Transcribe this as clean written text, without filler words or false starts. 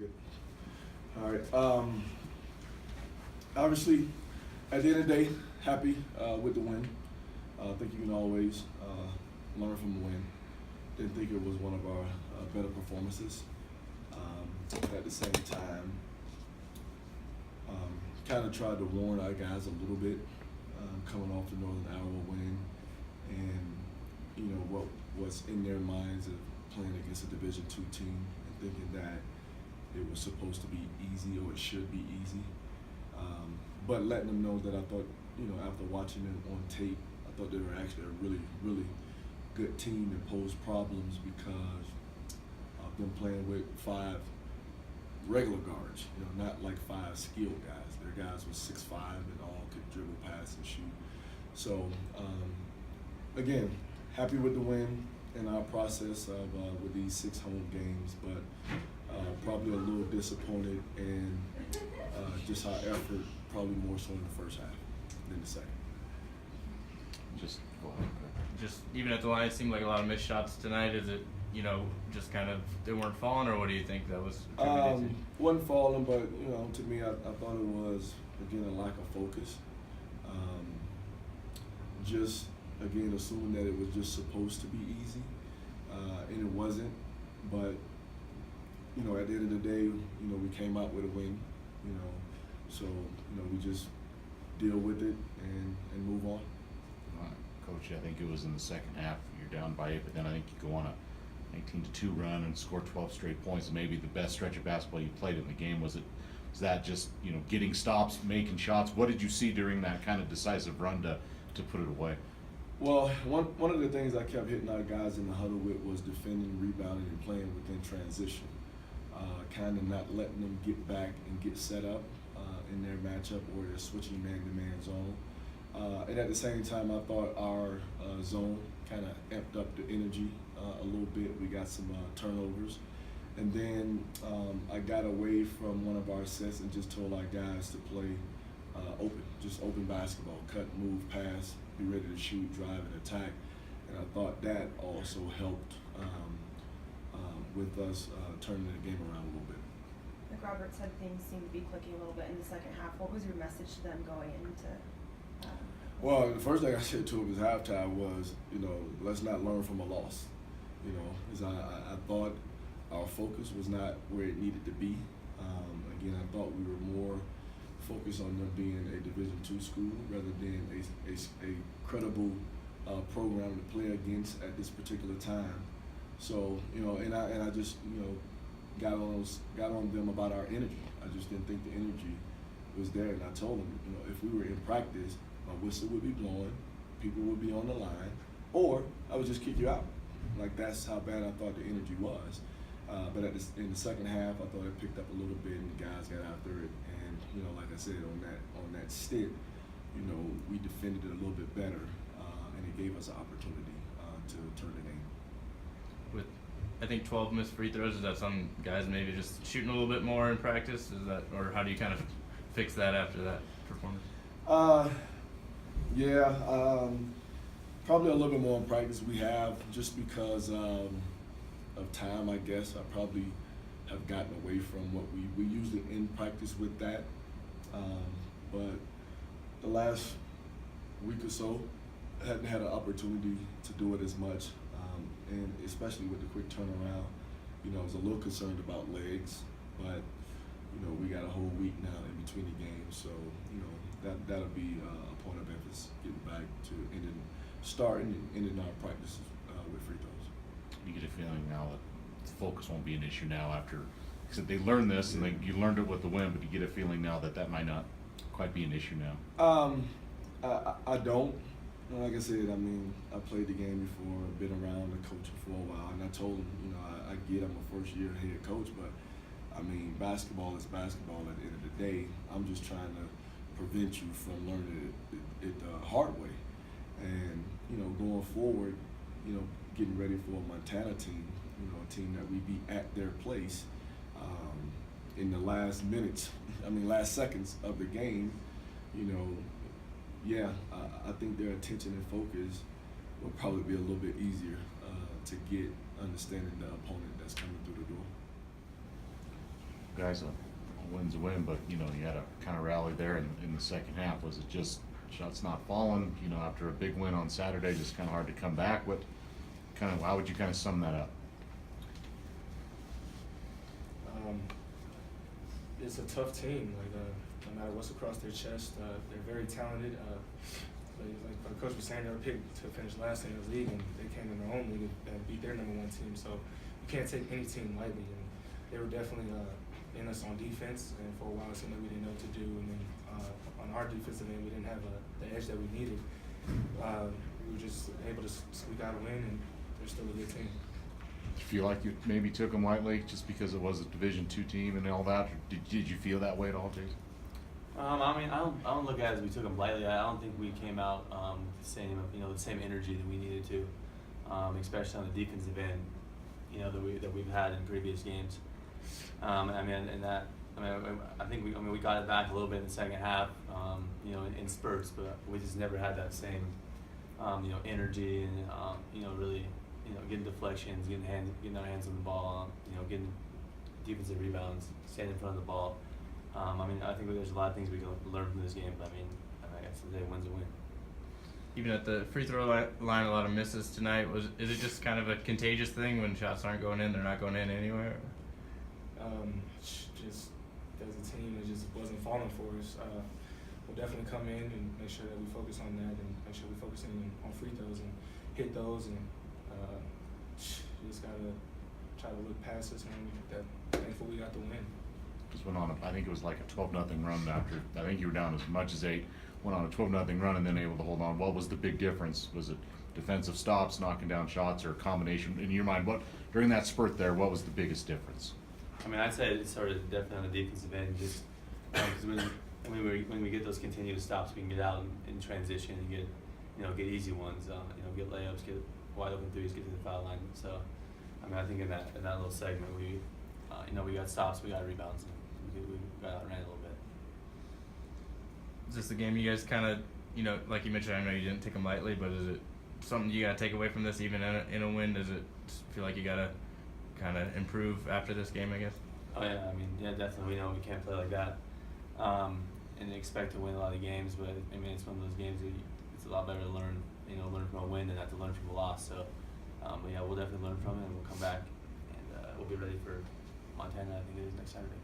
Good. All right. Obviously, at the end of the day, happy with the win. I think you can always learn from the win. Didn't think it was one of our better performances. At the same time, kind of tried to warn our guys a little bit coming off the Northern Iowa win, and you know what was in their minds of playing against a Division II team and thinking that it was supposed to be easy or it should be easy. But letting them know that I thought, you know, after watching them on tape, I thought they were actually a really, really good team that posed problems because of them playing with 5 regular guards, you know, not like 5 skilled guys. Their guys were 6'5" and all could dribble, pass, and shoot. So, again, happy with the win in our process of with these 6 home games, but probably a little disappointed in just our effort, probably more so in the first half than the second. Just go ahead. Just even at the line, it seemed like a lot of missed shots tonight. Is it, you know, just kind of they weren't falling, or what do you think that was attributed to? Wasn't falling, but you know, to me, I thought it was again a lack of focus. Just again assuming that it was just supposed to be easy, and it wasn't. But you know, at the end of the day, you know, we came out with a win. You know, so you know, we just deal with it and move on. Coach, I think it was in the second half, you're down by 8, but then I think you go on a 19-2 run and score 12 straight points, and maybe the best stretch of basketball you played in the game. Was that just, you know, getting stops, making shots? What did you see during that kind of decisive run to put it away? Well, one of the things I kept hitting our guys in the huddle with was defending, rebounding, and playing within transition. Kind of not letting them get back and get set up in their matchup or they're switching man-to-man zone. And at the same time, I thought our zone kind of amped up the energy a little bit. We got some turnovers. And then I got away from one of our sets and just told our guys to play open, just open basketball, cut, move, pass, be ready to shoot, drive, and attack. And I thought that also helped with us turning the game around a little bit. Like Robert said, things seemed to be clicking a little bit in the second half. What was your message to them going into? Well, the first thing I said to him at halftime was, you know, let's not learn from a loss. You know, because I thought our focus was not where it needed to be. Again, I thought we were more focused on them being a Division II school rather than a credible program to play against at this particular time. So, you know, and I just, you know, got on them about our energy. I just didn't think the energy was there, and I told them, you know, if we were in practice, my whistle would be blowing, people would be on the line, or I would just kick you out. Like, that's how bad I thought the energy was. But in the second half, I thought it picked up a little bit, and the guys got after it. And you know, like I said, on that stint, you know, we defended it a little bit better, and it gave us an opportunity to turn the game. With, I think 12 missed free throws, is that some guys maybe just shooting a little bit more in practice? Is that, or how do you kind of fix that after that performance? Yeah, probably a little bit more in practice we have, just because of time, I guess. I probably have gotten away from what we usually in practice with that. But the last week or so, I hadn't had an opportunity to do it as much. And especially with the quick turnaround, you know, I was a little concerned about legs, but you know, we got a whole week now in between the games, so you know, that'll be a point of emphasis, getting back to starting and ending our practices with free throws. You get a feeling now that the focus won't be an issue now after, because they learned this and you learned it with the win, but you get a feeling now that might not quite be an issue now. I don't. Like I said, I mean, I played the game before, been around the coaching for a while, and I told him, you know, I get I'm a first-year head coach, but I mean, basketball is basketball at the end of the day. I'm just trying to prevent you from learning it the hard way. And, you know, going forward, you know, getting ready for a Montana team, you know, a team that we beat at their place in the last seconds of the game, you know, yeah, I think their attention and focus will probably be a little bit easier to get understanding the opponent that's coming through the door. guys, a win's a win, but, you know, you had to kind of rally there in the second half. Was it just shots not falling, you know, after a big win on Saturday, just kind of hard to come back? How would you kind of sum that up? It's a tough team. Like no matter what's across their chest, they're very talented. Like Coach was saying, they were picked to finish last in the league, and they came in their own league and beat their #1 team. So you can't take any team lightly. And they were definitely in us on defense, and for a while it seemed like we didn't know what to do. And then on our defensive end, we didn't have the edge that we needed. We were just able to squeak out a win, and they're still a good team. Do you feel like you maybe took them lightly just because it was a Division II team and all that? Or did you feel that way at all, Jason? I mean, I don't look at it as we took them lightly. I don't think we came out with the same energy that we needed to, especially on the defensive end, that we've had in previous games. I think we got it back a little bit in the second half, in spurts, but we just never had that same, energy and really, getting deflections, getting our hands on the ball, getting defensive rebounds, standing in front of the ball. I think there's a lot of things we can learn from this game, but I guess today win's a win. Even at the free throw line, a lot of misses tonight. Is it just kind of a contagious thing when shots aren't going in, they're not going in anywhere? Just as a team, it just wasn't falling for us. We'll definitely come in and make sure that we focus on that, and make sure we focus on free throws and hit those, and just gotta try to look past this, and thankful we got the win. Just went on I think it was like a 12-0 run after, I think you were down as much as 8, went on a 12-0 run and then able to hold on. What was the big difference? Was it defensive stops, knocking down shots, or a combination? In your mind, during that spurt there, what was the biggest difference? I'd say it started definitely on the defensive end, just because when we get those continuous stops, we can get out in transition and get easy ones, get layups, get wide open threes, get to the foul line. So, I think in that little segment, we got stops, we got rebounds, and we got outran a little bit. Is this the game you guys kind of, like you mentioned, I know you didn't take them lightly, but is it something you got to take away from this, even in a win? Does it feel like you got to kind of improve after this game, I guess? Oh yeah, definitely. We know we can't play like that, and expect to win a lot of games. But it's one of those games that it's a lot better to learn from a win than not to learn from a loss. So, we'll definitely learn from it, and we'll come back, and we'll be ready for Montana. I think it is next Saturday.